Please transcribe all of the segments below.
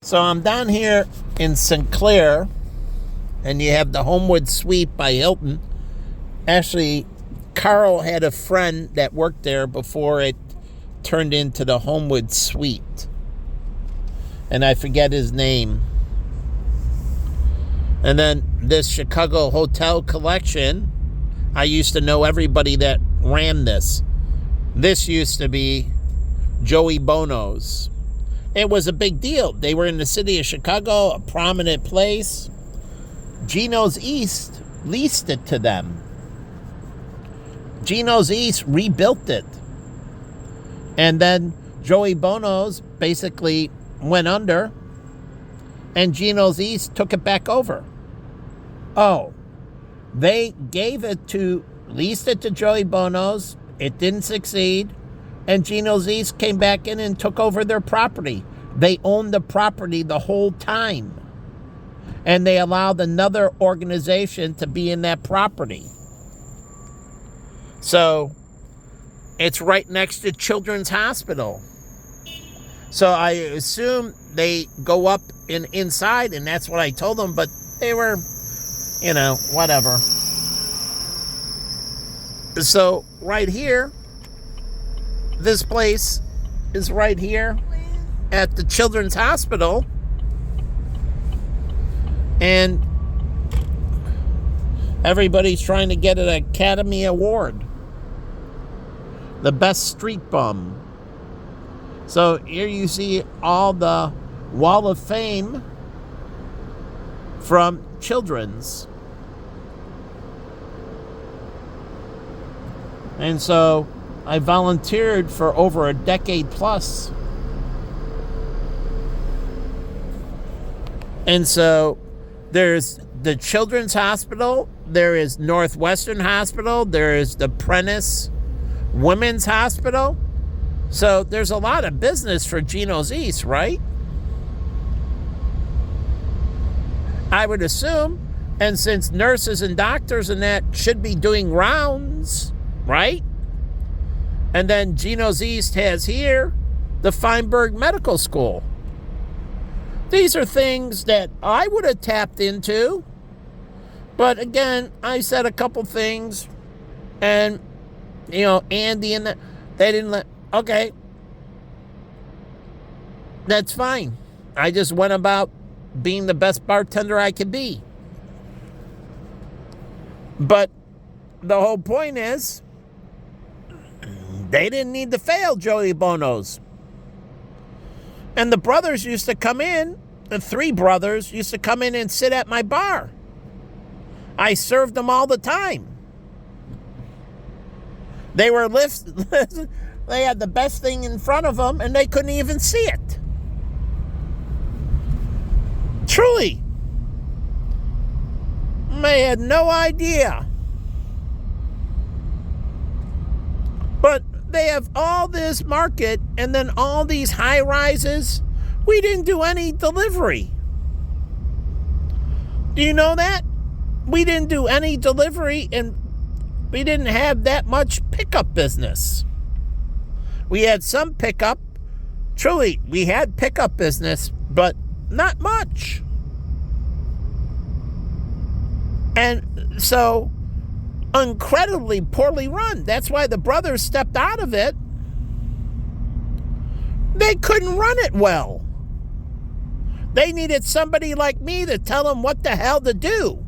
So I'm down here in Sinclair, and you have the Homewood Suite by Hilton. Actually, Carl had a friend that worked there before it turned into the Homewood Suite. And I forget his name. And then this Chicago Hotel Collection, I used to know everybody that ran this. This used to be Joey Bono's. It was a big deal. They were in the city of Chicago, a prominent place. Geno's East leased it to them. Geno's East rebuilt it. And then Joey Bono's basically went under, and Geno's East took it back over. Oh, they leased it to Joey Bono's. It didn't succeed. And Geno's East came back in and took over their property. They owned the property the whole time. And they allowed another organization to be in that property. So, it's right next to Children's Hospital. So I assume they go up inside, and that's what I told them, but they were, whatever. So, right here, this place is right here at the Children's Hospital. And everybody's trying to get an Academy Award. The best street bum. So here you see all the Wall of Fame from Children's. And so I volunteered for over a decade plus. And so there's the Children's Hospital, there is Northwestern Hospital, there is the Prentice Women's Hospital. So there's a lot of business for Geno's East, right? I would assume. And since nurses and doctors and that should be doing rounds, right? And then Geno's East has here the Feinberg Medical School. These are things that I would have tapped into. But again, I said a couple things. And, Andy and that, they didn't let... Okay. That's fine. I just went about being the best bartender I could be. But the whole point is, they didn't need to fail, Joey Bono's. And the brothers used to come in, the three brothers used to come in and sit at my bar. I served them all the time. They were they had the best thing in front of them, and they couldn't even see it. Truly. They had no idea. But they have all this market and then all these high rises. We didn't do any delivery. Do you know that? We didn't do any delivery, and we didn't have that much pickup business. We had some pickup. Truly, we had pickup business, but not much. And so, incredibly poorly run. That's why the brothers stepped out of it. They couldn't run it well. They needed somebody like me to tell them what the hell to do.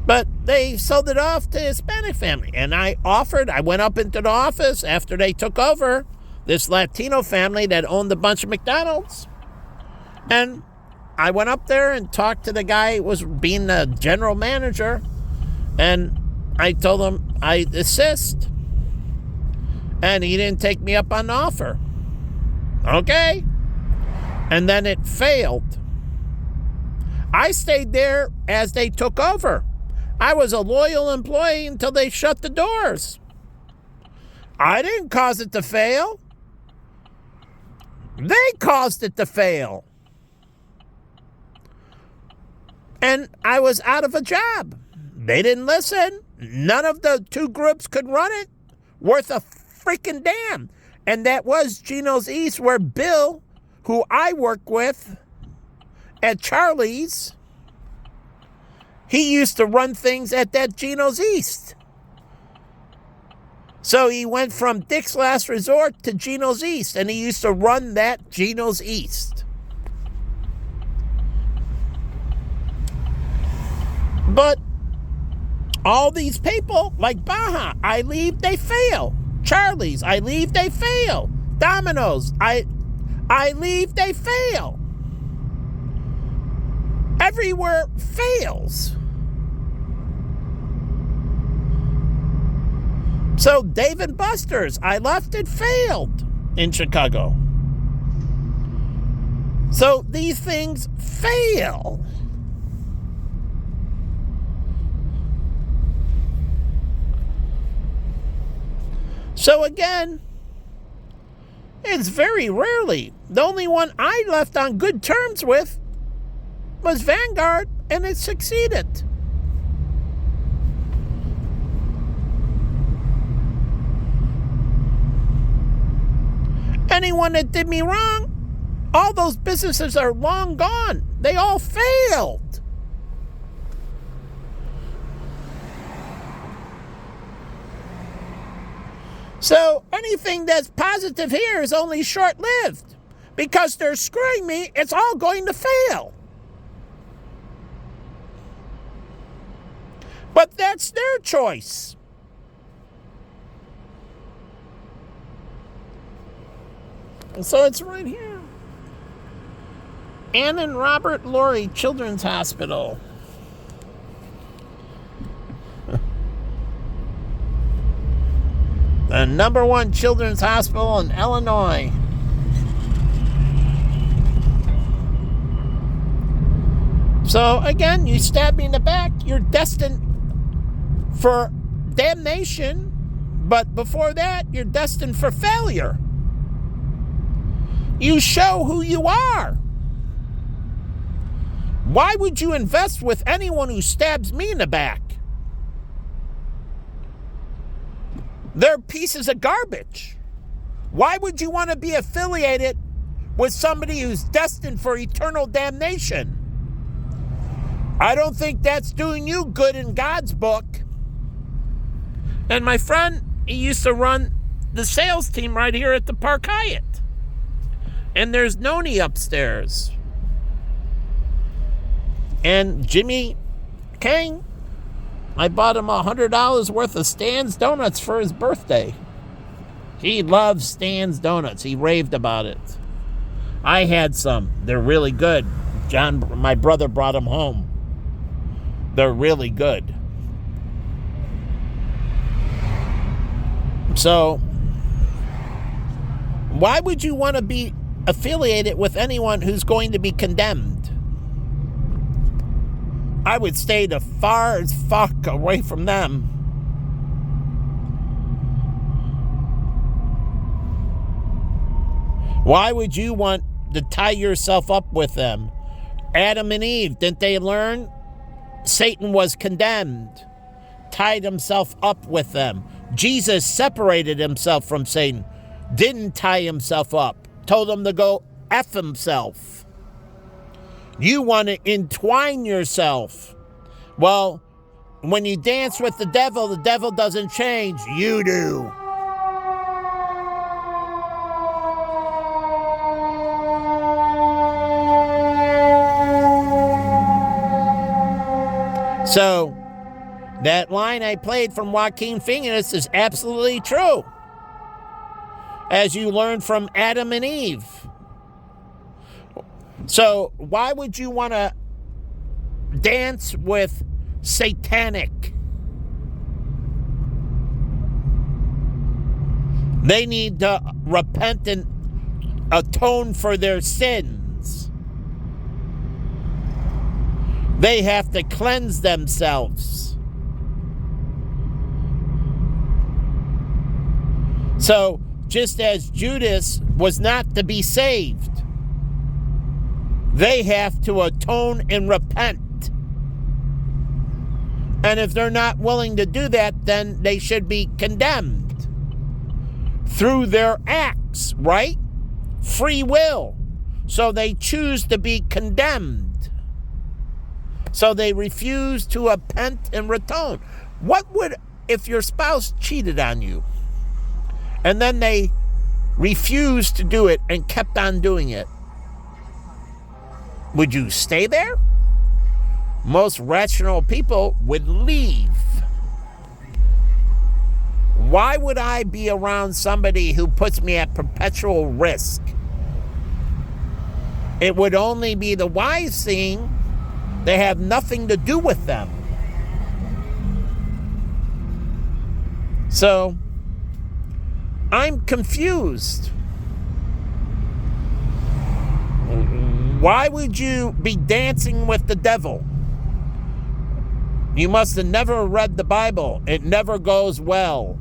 But they sold it off to a Hispanic family. And I went up into the office after they took over, this Latino family that owned a bunch of McDonald's. And I went up there and talked to the guy who was being the general manager. And I told him I'd assist. And he didn't take me up on the offer. Okay? And then it failed. I stayed there as they took over. I was a loyal employee until they shut the doors. I didn't cause it to fail. They caused it to fail. And I was out of a job. They didn't listen. None of the two groups could run it worth a freaking damn. And that was Geno's East, where Bill, who I work with at Charlie's, he used to run things at that Gino's East. So he went from Dick's Last Resort to Gino's East, and he used to run that Gino's East. But all these people, like Baja, I leave, they fail. Charlie's, I leave, they fail. Domino's, I leave, they fail. Everywhere fails. So Dave and Buster's, I left, it failed in Chicago. So these things fail. So again, it's very rarely. The only one I left on good terms with was Vanguard, and it succeeded. Anyone that did me wrong, all those businesses are long gone. They all failed. So anything that's positive here is only short-lived. Because they're screwing me, it's all going to fail. But that's their choice. So it's right here. Ann and Robert Laurie Children's Hospital. The #1 children's hospital in Illinois. So again, you stab me in the back, you're destined for damnation, but before that, you're destined for failure. You show who you are. Why would you invest with anyone who stabs me in the back? They're pieces of garbage. Why would you want to be affiliated with somebody who's destined for eternal damnation? I don't think that's doing you good in God's book. And my friend, he used to run the sales team right here at the Park Hyatt. And there's Noni upstairs. And Jimmy King, I bought him $100 worth of Stan's Donuts for his birthday. He loves Stan's Donuts. He raved about it. I had some. They're really good. John, my brother, brought them home. They're really good. So, why would you want to be affiliated with anyone who's going to be condemned? I would stay the far as fuck away from them. Why would you want to tie yourself up with them? Adam and Eve, didn't they learn? Satan was condemned, tied himself up with them. Jesus separated himself from Satan, didn't tie himself up, told him to go F himself. You want to entwine yourself. Well, when you dance with the devil doesn't change. You do. So, that line I played from Joaquin Phoenix is absolutely true. As you learned from Adam and Eve. So, why would you want to dance with satanic? They need to repent and atone for their sins. They have to cleanse themselves. So, just as Judas was not to be saved, they have to atone and repent. And if they're not willing to do that, then they should be condemned through their acts, right? Free will. so they choose to be condemned. So they refuse to repent and atone. What would, if your spouse cheated on you, and then they refused to do it and kept on doing it? Would you stay there? Most rational people would leave. Why would I be around somebody who puts me at perpetual risk? It would only be the wise thing. They have nothing to do with them. So, I'm confused. Why would you be dancing with the devil? You must have never read the Bible. It never goes well.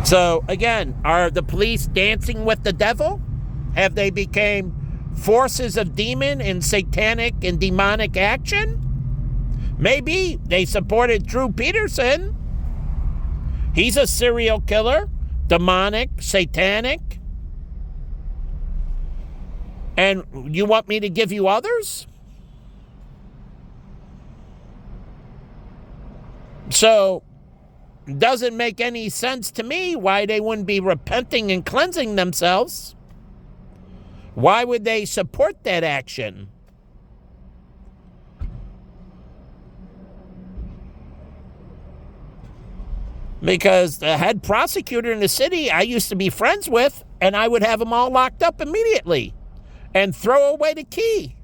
So, again, are the police dancing with the devil? Have they become forces of demon and satanic and demonic action? Maybe they supported Drew Peterson. He's a serial killer, demonic, satanic. And you want me to give you others? So, it doesn't make any sense to me why they wouldn't be repenting and cleansing themselves. Why would they support that action? Because the head prosecutor in the city I used to be friends with, and I would have them all locked up immediately and throw away the key.